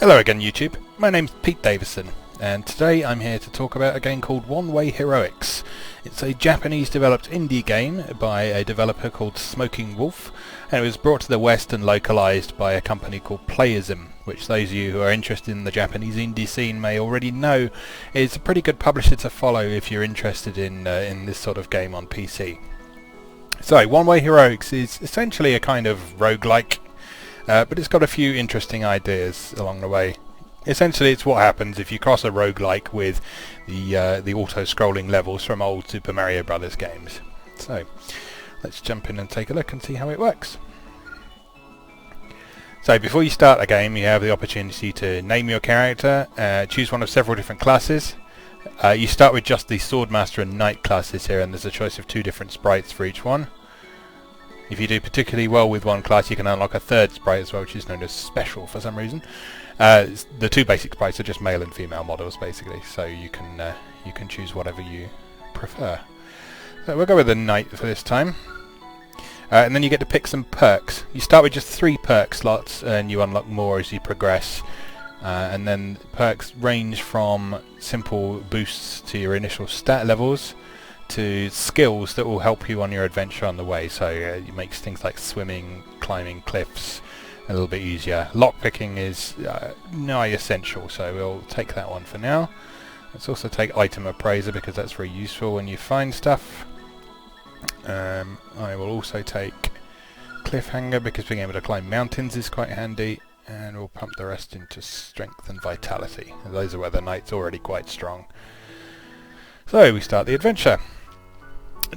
Hello again YouTube, my name's Pete Davison and today I'm here to talk about a game called One Way Heroics. It's a Japanese developed indie game by a developer called Smoking Wolf, and it was brought to the West and localized by a company called Playism, which those of you who are interested in the Japanese indie scene may already know is a pretty good publisher to follow if you're interested in this sort of game on PC. So One Way Heroics is essentially a kind of roguelike, but it's got a few interesting ideas along the way. Essentially it's what happens if you cross a roguelike with the auto-scrolling levels from old Super Mario Brothers games. So let's jump in and take a look and see how it works. So before you start a game you have the opportunity to name your character, choose one of several different classes. You start with just the Swordmaster and Knight classes here, and there's a choice of 2 different sprites for each one. If you do particularly well with one class you can unlock a third sprite as well, which is known as Special for some reason. The 2 basic sprites are just male and female models basically, so you can choose whatever you prefer. So we'll go with the Knight for this time. And then you get to pick some perks. You start with just 3 perk slots and you unlock more as you progress. And then perks range from simple boosts to your initial stat levels to skills that will help you on your adventure on the way. So it makes things like swimming, climbing cliffs a little bit easier. Lockpicking is nigh essential, so we'll take that one for now. Let's also take Item Appraiser because that's very useful when you find stuff. I will also take Cliffhanger because being able to climb mountains is quite handy, and we'll pump the rest into Strength and Vitality. Those are where the Knight's already quite strong. So we start the adventure.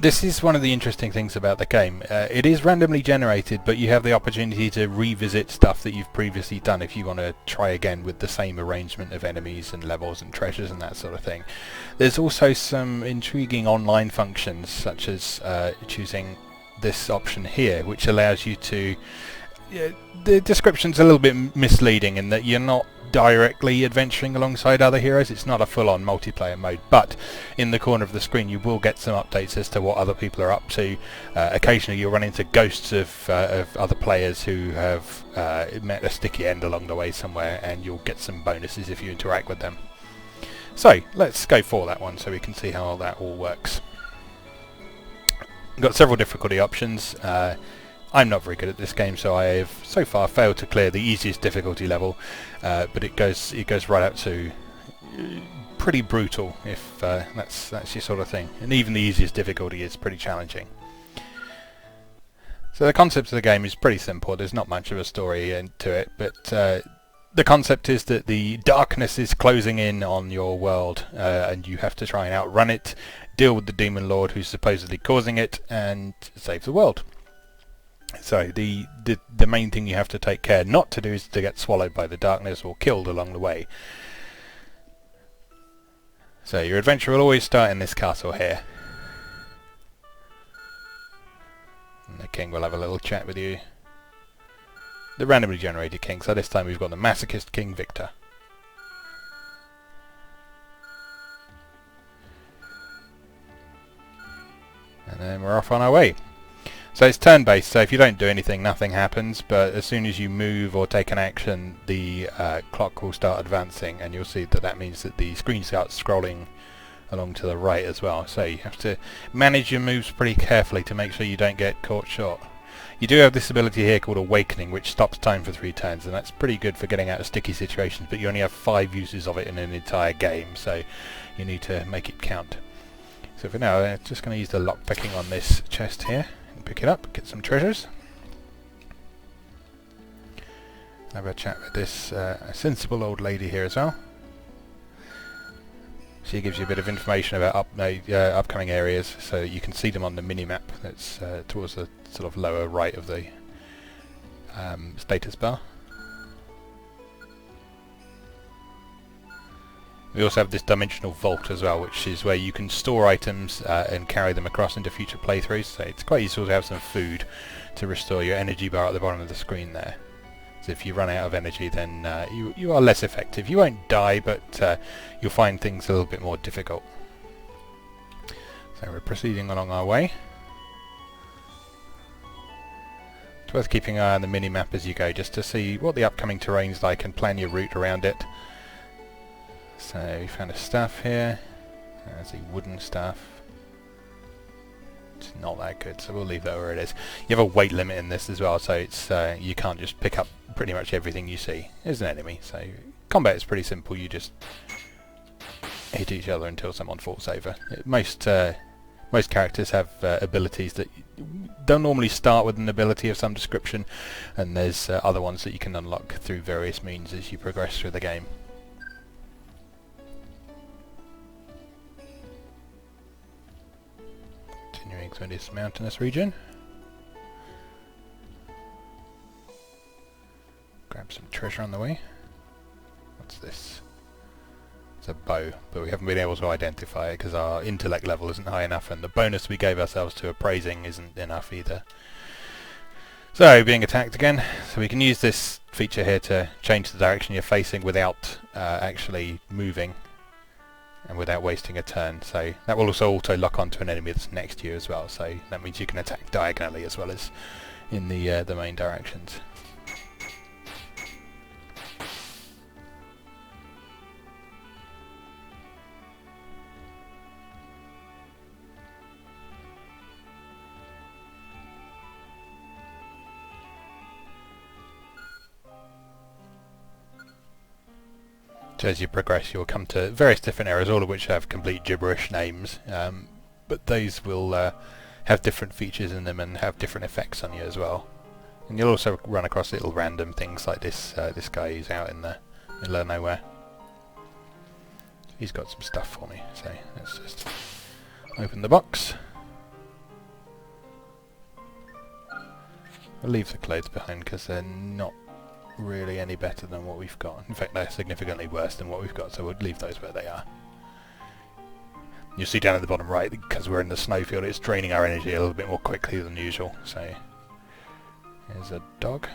This is one of the interesting things about the game. It is randomly generated, but you have the opportunity to revisit stuff that you've previously done if you want to try again with the same arrangement of enemies and levels and treasures and that sort of thing. There's also some intriguing online functions, such as choosing this option here, which allows you to... the description's a little bit misleading in that you're not directly adventuring alongside other heroes. It's not a full-on multiplayer mode, but in the corner of the screen you will get some updates as to what other people are up to. Occasionally you'll run into ghosts of other players who have met a sticky end along the way somewhere, and you'll get some bonuses if you interact with them. So let's go for that one so we can see how that all works. We've got several difficulty options. I'm not very good at this game, so I have so far failed to clear the easiest difficulty level, but it goes right up to pretty brutal if that's your sort of thing, and even the easiest difficulty is pretty challenging. So the concept of the game is pretty simple. There's not much of a story into it, but the concept is that the darkness is closing in on your world, and you have to try and outrun it, deal with the Demon Lord who's supposedly causing it, and save the world. So the main thing you have to take care not to do is to get swallowed by the darkness or killed along the way. So your adventure will always start in this castle here. And the king will have a little chat with you. The randomly generated king, so this time we've got the masochist King Victor. And then we're off on our way. So it's turn-based, so if you don't do anything, nothing happens, but as soon as you move or take an action, the clock will start advancing, and you'll see that that means that the screen starts scrolling along to the right as well. So you have to manage your moves pretty carefully to make sure you don't get caught short. You do have this ability here called Awakening, which stops time for 3 turns, and that's pretty good for getting out of sticky situations, but you only have 5 uses of it in an entire game, so you need to make it count. So for now, I'm just going to use the lockpicking on this chest here. Pick it up, get some treasures. Have a chat with this sensible old lady here as well. She gives you a bit of information about upcoming areas, so you can see them on the mini-map that's towards the sort of lower right of the status bar. We also have this dimensional vault as well, which is where you can store items and carry them across into future playthroughs. So it's quite useful to have some food to restore your energy bar at the bottom of the screen there. So if you run out of energy, then you are less effective. You won't die, but you'll find things a little bit more difficult. So we're proceeding along our way. It's worth keeping an eye on the mini-map as you go, just to see what the upcoming terrain's like and plan your route around it. So we found a staff here. There's a wooden staff. It's not that good, so we'll leave that where it is. You have a weight limit in this as well, so it's you can't just pick up pretty much everything you see. There's an enemy, so combat is pretty simple. You just hit each other until someone falls over. Most characters have abilities that don't normally start with an ability of some description, and there's other ones that you can unlock through various means as you progress through the game. Continuing through this mountainous region. Grab some treasure on the way. What's this? It's a bow, but we haven't been able to identify it because our intellect level isn't high enough, and the bonus we gave ourselves to appraising isn't enough either. So, being attacked again. So we can use this feature here to change the direction you're facing without actually moving and without wasting a turn. So that will also auto-lock onto an enemy that's next to you as well, so that means you can attack diagonally as well as in the main directions. So as you progress, you'll come to various different areas, all of which have complete gibberish names, but those will have different features in them and have different effects on you as well. And you'll also run across little random things like this this guy who's out in the middle of nowhere. He's got some stuff for me, so let's just open the box. I'll leave the clothes behind because they're not really any better than what we've got. In fact, they're significantly worse than what we've got, so we'll leave those where they are. You'll see down at the bottom right, because we're in the snowfield, it's draining our energy a little bit more quickly than usual. So here's a dog.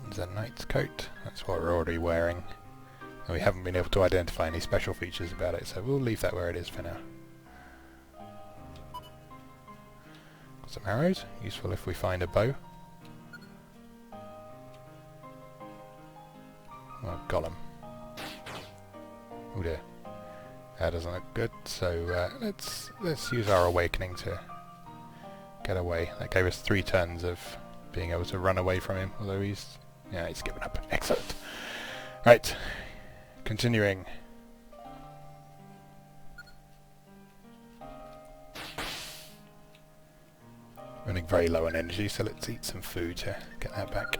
There's a knight's coat. That's what we're already wearing. And we haven't been able to identify any special features about it, so we'll leave that where it is for now. Some arrows, useful if we find a bow. Oh, golem. Oh dear, that doesn't look good. So let's use our awakening to get away. That gave us 3 turns of being able to run away from him. Although he's given up. Excellent. Right, continuing. Running very low on energy, so let's eat some food to get that back.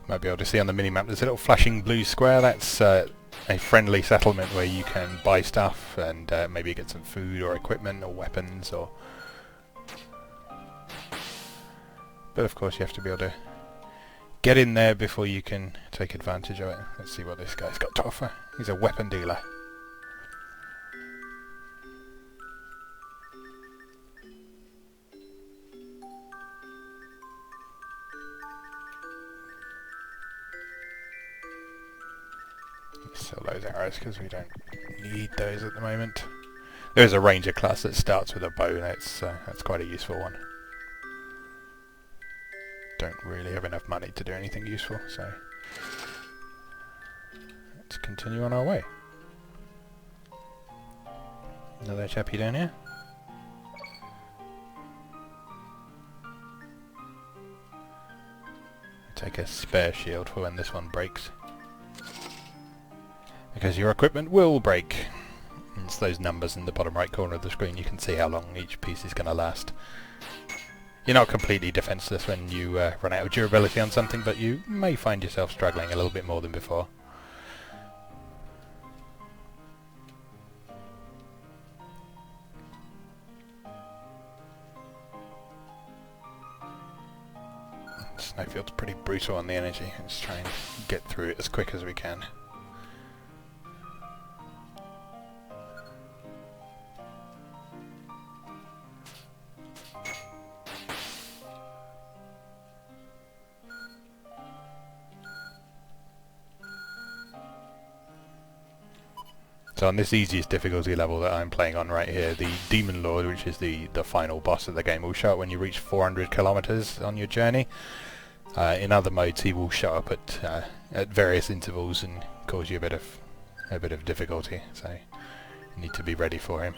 Might be able to see on the mini-map there's a little flashing blue square. That's a friendly settlement where you can buy stuff and maybe get some food or equipment or weapons or... But of course you have to be able to get in there before you can take advantage of it. Let's see what this guy's got to offer. He's a weapon dealer. Sell those arrows because we don't need those at the moment. There is a ranger class that starts with a bow, and that's quite a useful one. Don't really have enough money to do anything useful, so let's continue on our way. Another chappie down here. Take a spare shield for when this one breaks, because your equipment will break. It's those numbers in the bottom right corner of the screen. You can see how long each piece is going to last. You're not completely defenseless when you run out of durability on something, but you may find yourself struggling a little bit more than before. Snowfield's pretty brutal on the energy. Let's try and get through it as quick as we can. So on this easiest difficulty level that I'm playing on right here, the Demon Lord, which is the final boss of the game, will show up when you reach 400 kilometers on your journey. In other modes he will show up at various intervals and cause you a bit of difficulty, so you need to be ready for him.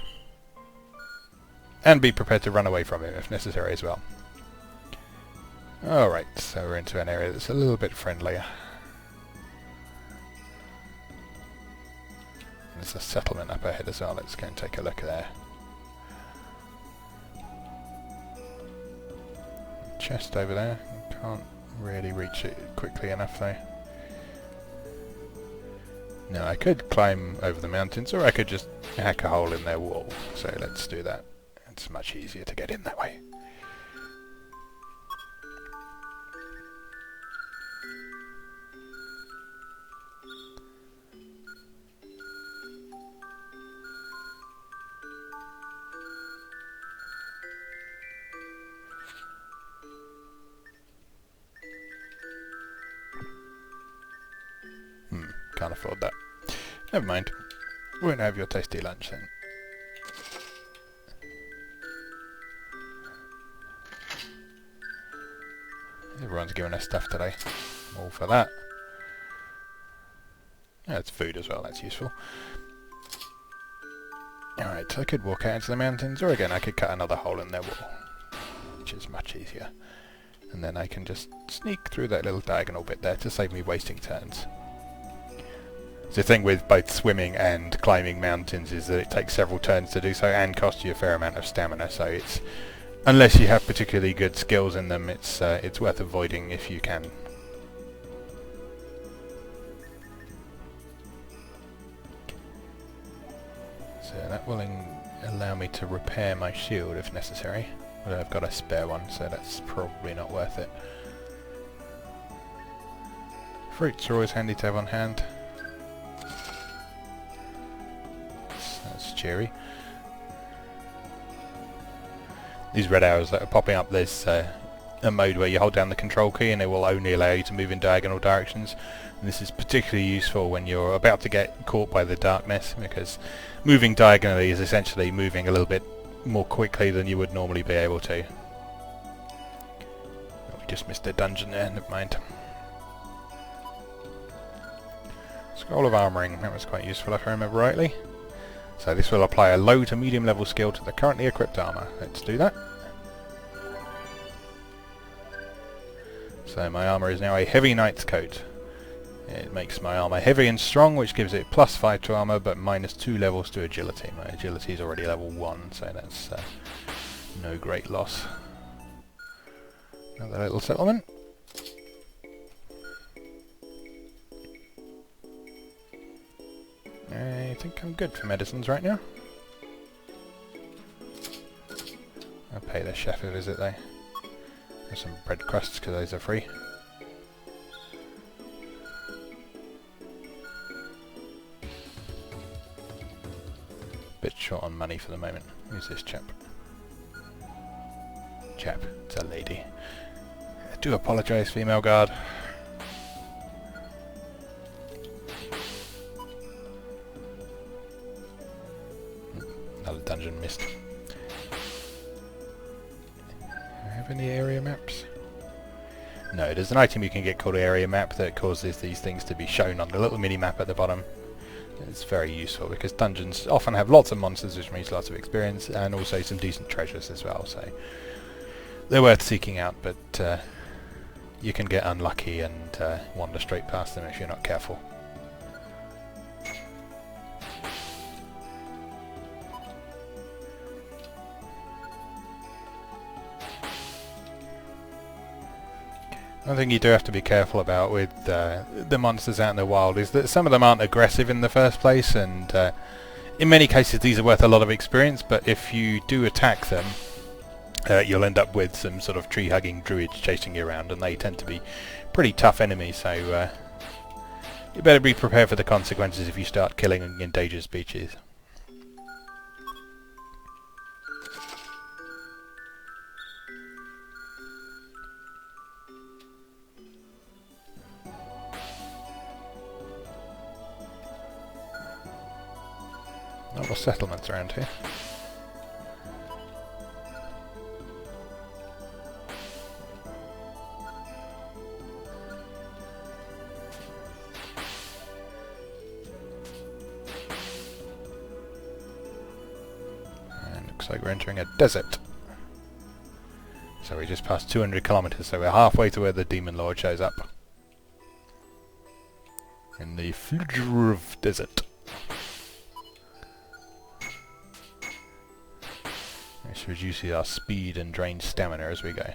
And be prepared to run away from him if necessary as well. Alright, so we're into an area that's a little bit friendlier. There's a settlement up ahead as well, let's go and take a look there. Chest over there, can't really reach it quickly enough though. Now I could climb over the mountains, or I could just hack a hole in their wall, so let's do that. It's much easier to get in that way. Can't afford that. Never mind. Won't have your tasty lunch then. Everyone's giving us stuff today. All for that. That's food as well, that's useful. Alright, so I could walk out into the mountains, or again I could cut another hole in their wall, which is much easier. And then I can just sneak through that little diagonal bit there to save me wasting turns. The thing with both swimming and climbing mountains is that it takes several turns to do so and costs you a fair amount of stamina, so it's, unless you have particularly good skills in them, it's worth avoiding if you can. So that will allow me to repair my shield if necessary, but I've got a spare one, so that's probably not worth it. Fruits are always handy to have on hand. That's cheery. These red arrows that are popping up, there's a mode where you hold down the control key and it will only allow you to move in diagonal directions. And this is particularly useful when you're about to get caught by the darkness, because moving diagonally is essentially moving a little bit more quickly than you would normally be able to. Oh, we just missed a dungeon there, never mind. Scroll of Armouring, that was quite useful if I remember rightly. So this will apply a low to medium level skill to the currently equipped armour. Let's do that. So my armour is now a heavy knight's coat. It makes my armour heavy and strong, which gives it +5 to armour but -2 levels to agility. My agility is already level 1, so that's no great loss. Another little settlement. I think I'm good for medicines right now. I'll pay the chef a visit though. There's some bread crusts because those are free. Bit short on money for the moment. Who's this chap? Chap, it's a lady. I do apologise, female guard. Another dungeon missed. Do I have any area maps? No, there's an item you can get called area map that causes these things to be shown on the little mini map at the bottom. It's very useful because dungeons often have lots of monsters, which means lots of experience, and also some decent treasures as well, so they're worth seeking out, but you can get unlucky and wander straight past them if you're not careful. One thing you do have to be careful about with the monsters out in the wild is that some of them aren't aggressive in the first place, and in many cases these are worth a lot of experience, but if you do attack them, you'll end up with some sort of tree-hugging druids chasing you around, and they tend to be pretty tough enemies, so you better be prepared for the consequences if you start killing endangered species. lot of settlements around here. And looks like we're entering a desert. So we just passed 200 kilometers, so we're halfway to where the Demon Lord shows up. In the Flujruv Desert. This reduces our speed and drains stamina as we go.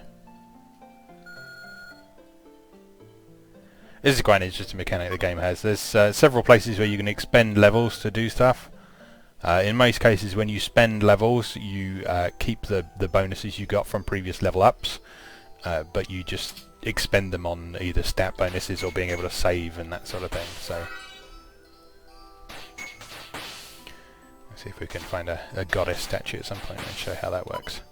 This is quite an interesting mechanic the game has. There's several places where you can expend levels to do stuff. In most cases when you spend levels you keep the bonuses you got from previous level ups, but you just expend them on either stat bonuses or being able to save and that sort of thing. So let's see if we can find a goddess statue at some point and show how that works.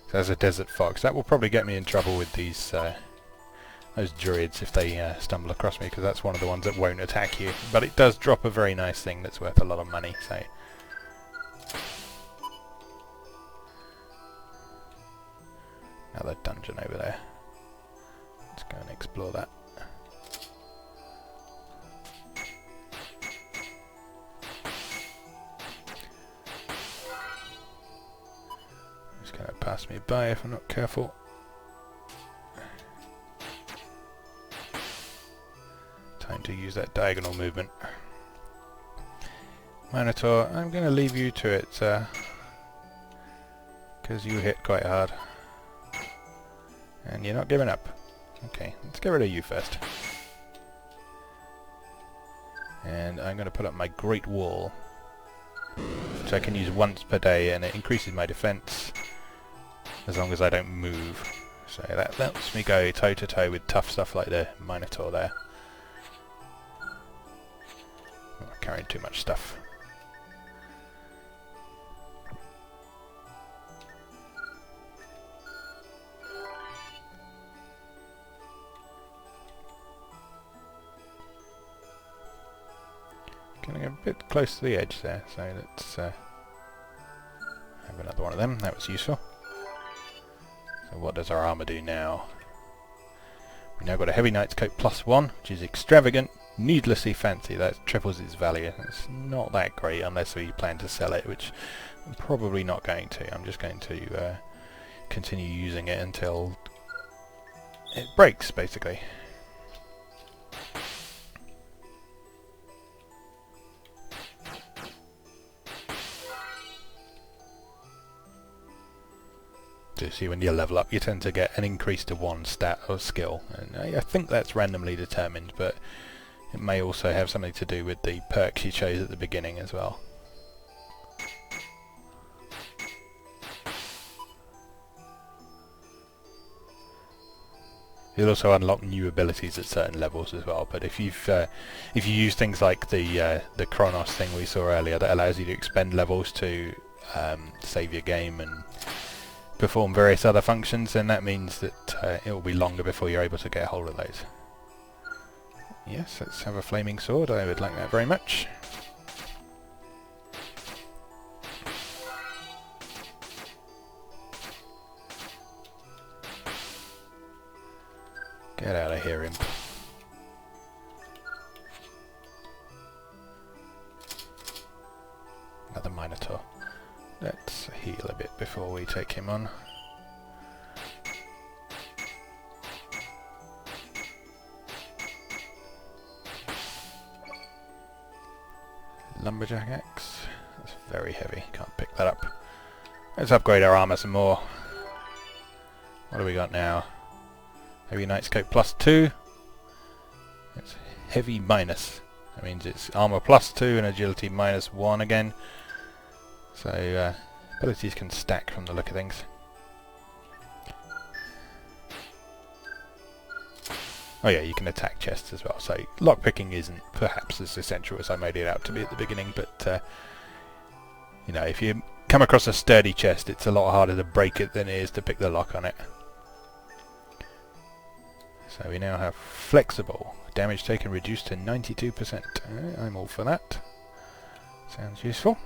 So there's a desert fox. That will probably get me in trouble with these those druids if they stumble across me, because that's one of the ones that won't attack you. But it does drop a very nice thing that's worth a lot of money. So another dungeon over there. Let's go and explore that. It's going to pass me by if I'm not careful. Time to use that diagonal movement. Minotaur, I'm going to leave you to it, because you hit quite hard. And you're not giving up. Okay, let's get rid of you first. And I'm going to put up my Great Wall, which I can use once per day, and it increases my defense as long as I don't move. So that lets me go toe to toe with tough stuff like the Minotaur there. I'm not carrying too much stuff. Getting a bit close to the edge there, so let's have another one of them. That was useful. So what does our armour do now? We now got a Heavy Knight's Coat +1, which is extravagant, needlessly fancy. That triples its value. It's not that great unless we plan to sell it, which I'm probably not going to. I'm just going to continue using it until it breaks, basically. See, when you level up you tend to get an increase to one stat or skill, and I think that's randomly determined, but it may also have something to do with the perks you chose at the beginning as well. You'll also unlock new abilities at certain levels as well, but if you use things like the Chronos thing we saw earlier that allows you to expend levels to save your game and perform various other functions, then that means that it will be longer before you're able to get a hold of those. Yes, let's have a flaming sword. I would like that very much. Get out of here, imp. Another Minotaur. Let's heal a bit before we take him on. Lumberjack axe. That's very heavy. Can't pick that up. Let's upgrade our armour some more. What do we got now? Heavy Knight's Coat +2. It's heavy minus. That means it's armour +2 and agility -1 again. So abilities can stack from the look of things. Oh yeah, you can attack chests as well, so lockpicking isn't perhaps as essential as I made it out to be at the beginning, but you know, if you come across a sturdy chest it's a lot harder to break it than it is to pick the lock on it. So we now have flexible. Damage taken reduced to 92%. I'm all for that. Sounds useful.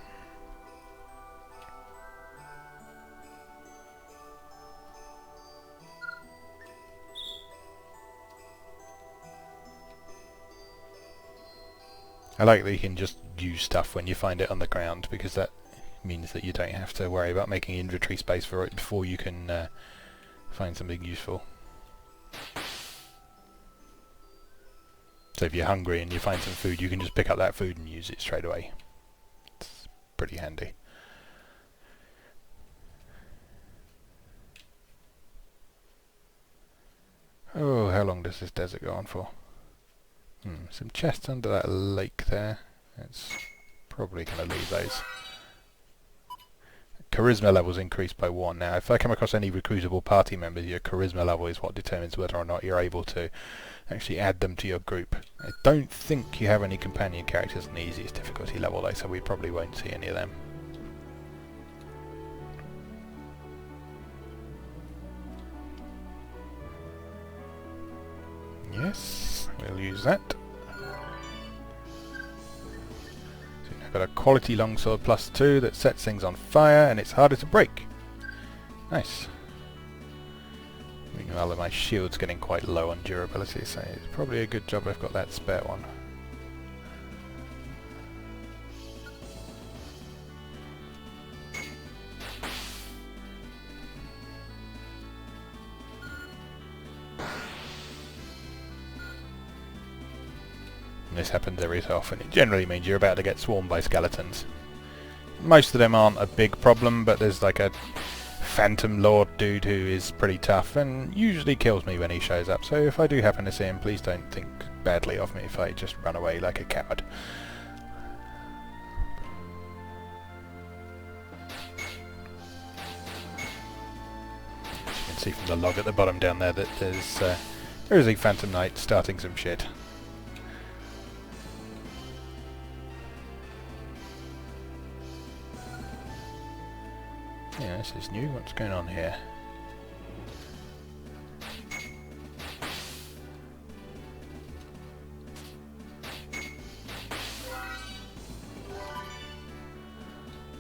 I like that you can just use stuff when you find it on the ground, because that means that you don't have to worry about making inventory space for it before you can find something useful. So if you're hungry and you find some food, you can just pick up that food and use it straight away. It's pretty handy. Oh, how long does this desert go on for? Some chests under that lake there. It's probably going to leave those. Charisma levels increased by 1. Now, if I come across any recruitable party members, your charisma level is what determines whether or not you're able to actually add them to your group. I don't think you have any companion characters on the easiest difficulty level though, so we probably won't see any of them. Yes, we'll use that. So we've now got a quality longsword +2 that sets things on fire and it's harder to break. Nice. Meanwhile, my shield's getting quite low on durability, so it's probably a good job I've got that spare one. And this happens every so often. It generally means you're about to get swarmed by skeletons. Most of them aren't a big problem, but there's like a Phantom Lord dude who is pretty tough and usually kills me when he shows up, so if I do happen to see him, please don't think badly of me if I just run away like a coward. As you can see from the log at the bottom down there that there is a Phantom Knight starting some shit. Yeah, this is new. What's going on here?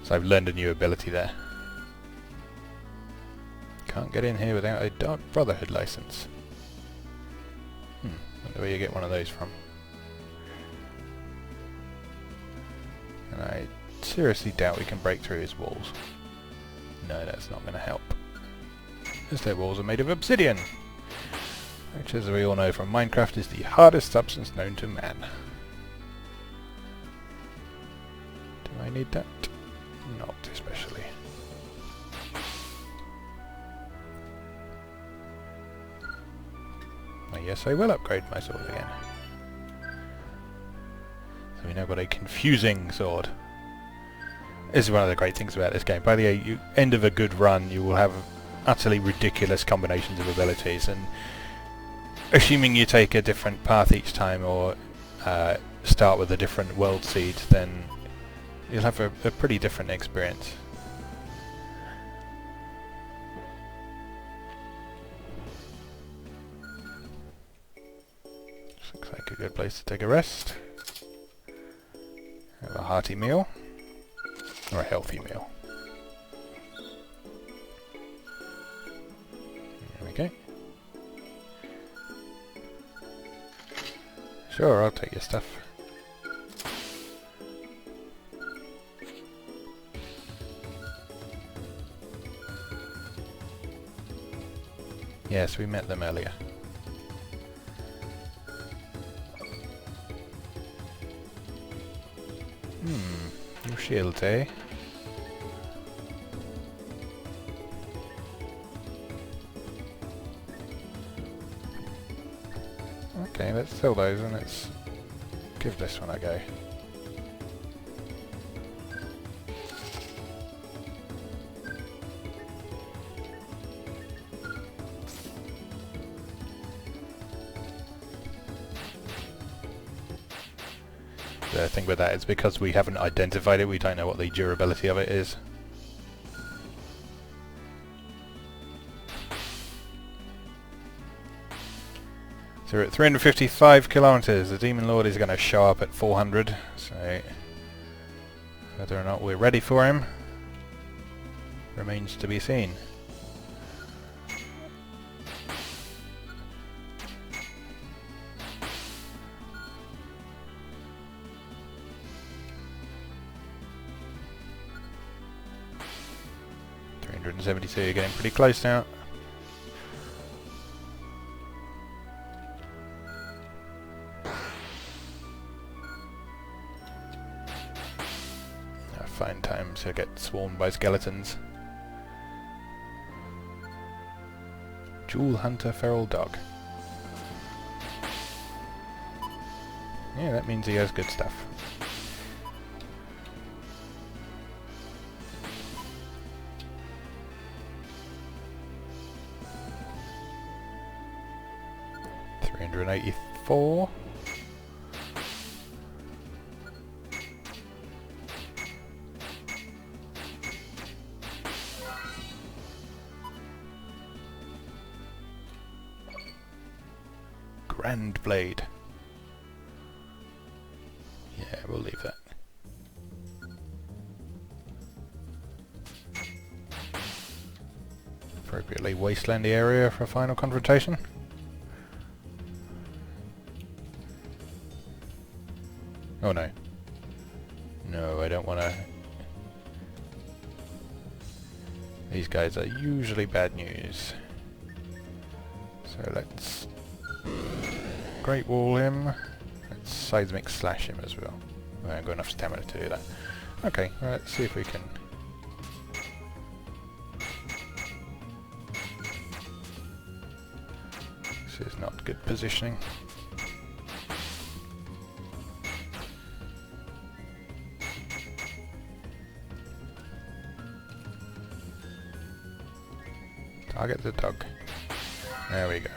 So I've learned a new ability there. Can't get in here without a Dark Brotherhood license. Wonder where you get one of those from. And I seriously doubt we can break through his walls. No, that's not going to help. As their walls are made of obsidian, which, as we all know from Minecraft, is the hardest substance known to man. Do I need that? Not especially. Yes, I will upgrade my sword again. So we now got a confusing sword. This is one of the great things about this game. By the end of a good run, you will have utterly ridiculous combinations of abilities, and assuming you take a different path each time or start with a different world seed, then you'll have a pretty different experience. Looks like a good place to take a rest. Have a hearty meal. Or a healthy meal. There we go. Sure, I'll take your stuff. Yes, we met them earlier. New shield, eh? Okay, let's sell those and let's give this one a go. The thing with that is because we haven't identified it, we don't know what the durability of it is. So we're at 355 kilometers. The Demon Lord is going to show up at 400. So whether or not we're ready for him remains to be seen. You're getting pretty close now. Fine time to get swarmed by skeletons. Jewel Hunter Feral Dog. Yeah, that means he has good stuff. $384. Grand Blade. Yeah, we'll leave that. Appropriately wastelandy area for a final confrontation. Oh no. No, I don't want to... These guys are usually bad news. So let's Great Wall him. Let's Seismic Slash him as well. I haven't got enough stamina to do that. Okay, well, let's see if we can... This is not good positioning. Target the dog. There we go.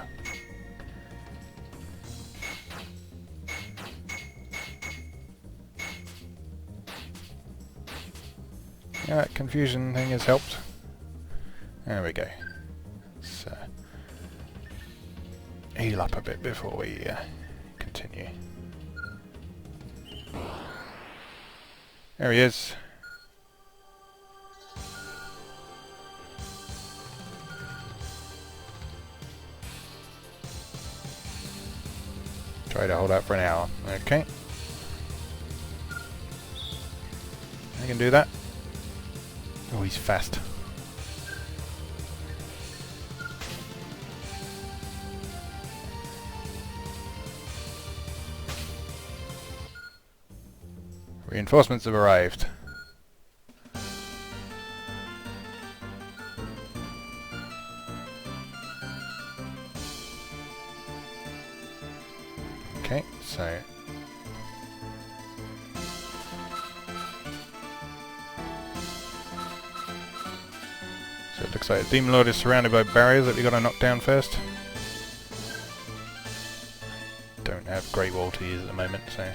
Yeah, that confusion thing has helped. There we go. Let's heal up a bit before we continue. There he is. Try to hold out for an hour. Okay. I can do that. Oh, he's fast. Reinforcements have arrived. Okay, so it looks like the Demon Lord is surrounded by barriers that we got to knock down first. Don't have Great Wall to use at the moment, so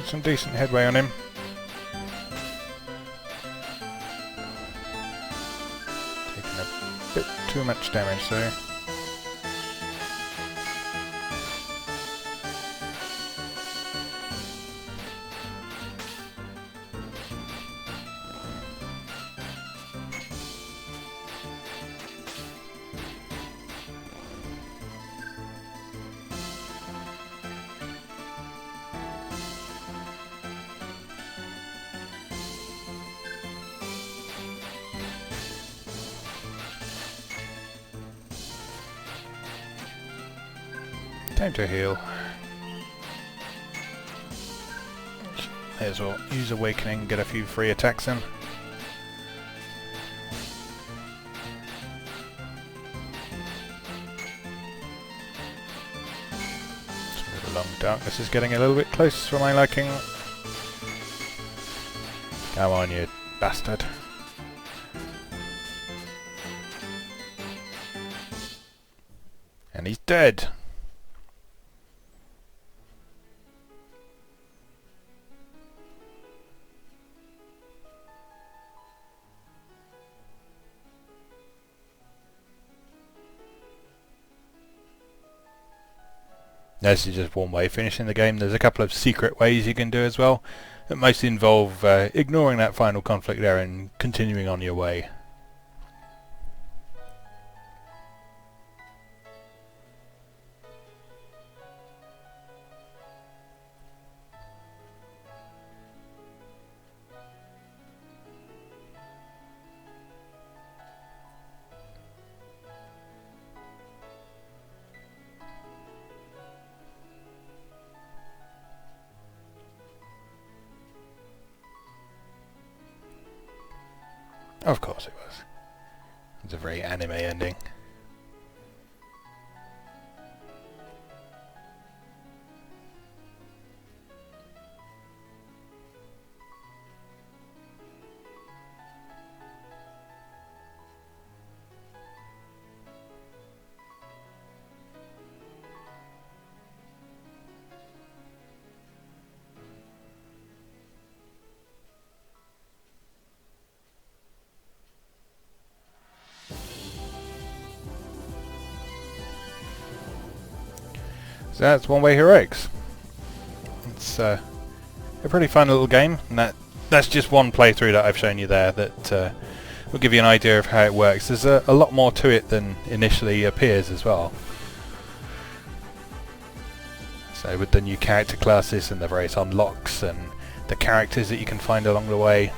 making some decent headway on him. Taking a bit too much damage though. Time to heal. May as well use Awakening, get a few free attacks in. Long Darkness is getting a little bit close for my liking. Come on, you bastard. And he's dead. This is just one way of finishing the game. There's a couple of secret ways you can do as well. That mostly involve ignoring that final conflict there and continuing on your way. Of course it was. It's a very anime ending. So that's One Way Heroics. It's a pretty fun little game, and that's just one playthrough that I've shown you there that will give you an idea of how it works. There's a lot more to it than initially appears as well. So with the new character classes and the various unlocks and the characters that you can find along the way,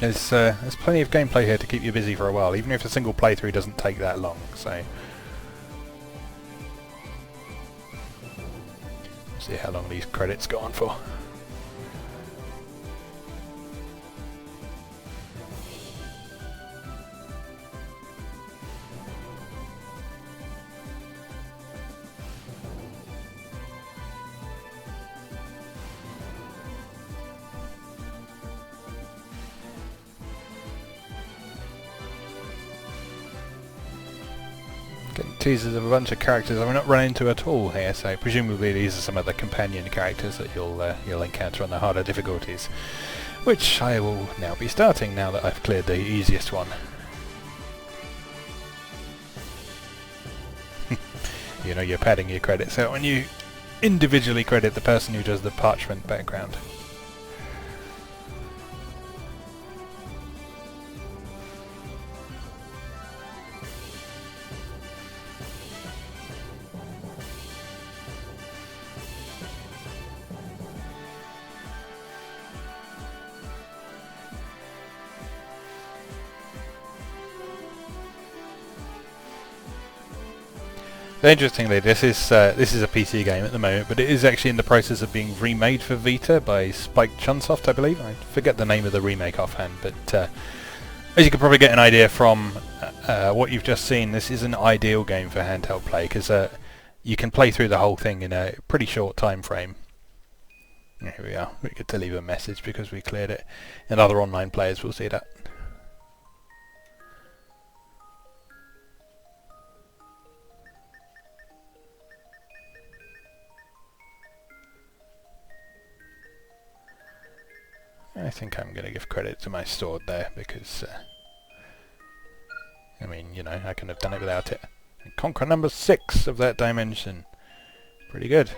there's plenty of gameplay here to keep you busy for a while, even if a single playthrough doesn't take that long. So see how long these credits go on for. Getting teasers of a bunch of characters I've not run into at all here, so presumably these are some of the companion characters that you'll encounter on the harder difficulties, which I will now be starting now that I've cleared the easiest one. You know, you're padding your credits out when you individually credit the person who does the parchment background. Interestingly, this is a PC game at the moment, but it is actually in the process of being remade for Vita by Spike Chunsoft, I believe. I forget the name of the remake offhand, but as you can probably get an idea from what you've just seen, this is an ideal game for handheld play, because you can play through the whole thing in a pretty short time frame. Here we are. We get to leave a message because we cleared it, and other online players will see that. I think I'm going to give credit to my sword there because, I mean, you know, I couldn't have done it without it. And conquer number 6 of that dimension. Pretty good.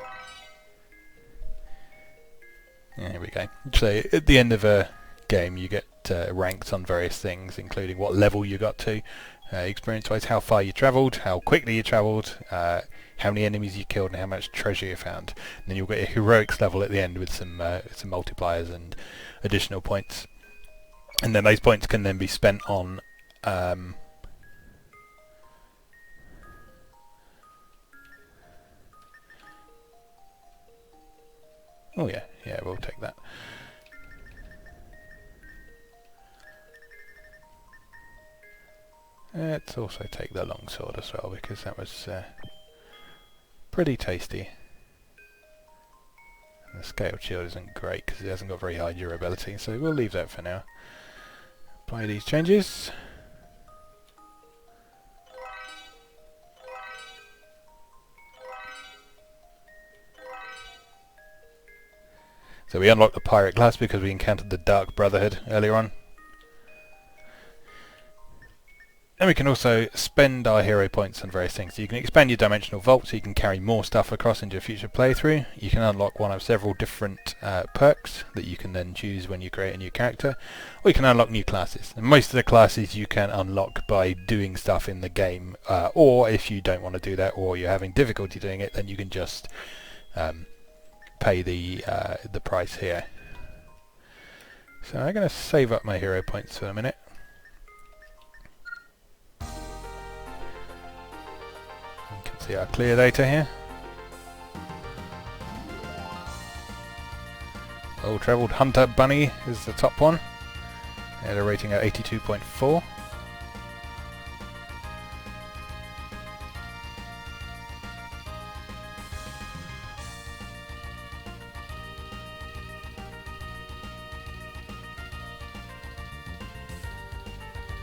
Yeah, here we go. So at the end of a game you get ranks on various things, including what level you got to, experience-wise, how far you travelled, how quickly you travelled, how many enemies you killed, and how much treasure you found. And then you'll get a heroics level at the end with some multipliers and additional points. And then those points can then be spent on Oh yeah, yeah, we'll take that. Let's also take the longsword as well, because that was pretty tasty. And the scaled shield isn't great because it hasn't got very high durability, so we'll leave that for now. Apply these changes. So we unlocked the pirate class because we encountered the Dark Brotherhood earlier on. And we can also spend our hero points on various things. So you can expand your dimensional vault so you can carry more stuff across into a future playthrough. You can unlock one of several different perks that you can then choose when you create a new character. Or you can unlock new classes. And most of the classes you can unlock by doing stuff in the game. Or if you don't want to do that or you're having difficulty doing it, then you can just pay the price here. So I'm going to save up my hero points for a minute. See our clear data here. Well-travelled Hunter Bunny is the top one. They had a rating of 82.4.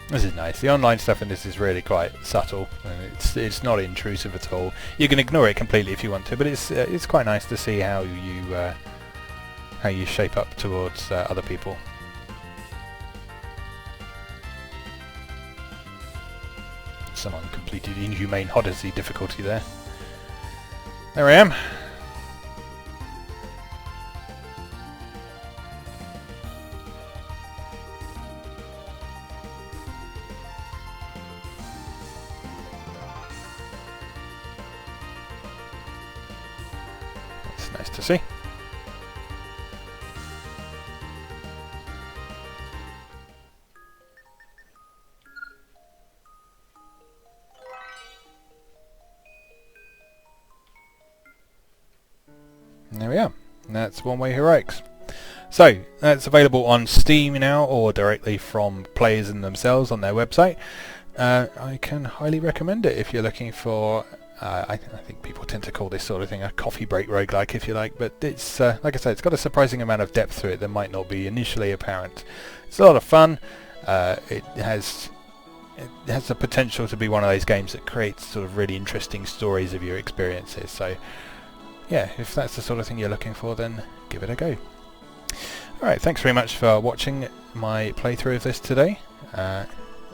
This is nice. The online stuff in this is really quite subtle, and it's not intrusive at all. You can ignore it completely if you want to, but it's quite nice to see how you shape up towards other people. Someone completed Inhumane Odyssey difficulty there. There I am. Nice to see. And there we are. And that's One Way Heroics. So that's available on Steam now or directly from Playism themselves on their website. I can highly recommend it if you're looking for I think people tend to call this sort of thing a coffee break roguelike, if you like, but it's like I said, it's got a surprising amount of depth to it that might not be initially apparent. It's a lot of fun. It has the potential to be one of those games that creates sort of really interesting stories of your experiences. So yeah, if that's the sort of thing you're looking for, then give it a go. Alright, thanks very much for watching my playthrough of this today.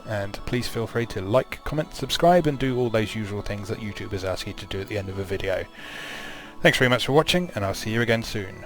And please feel free to like, comment, subscribe and do all those usual things that YouTubers ask you to do at the end of a video. Thanks very much for watching, and I'll see you again soon.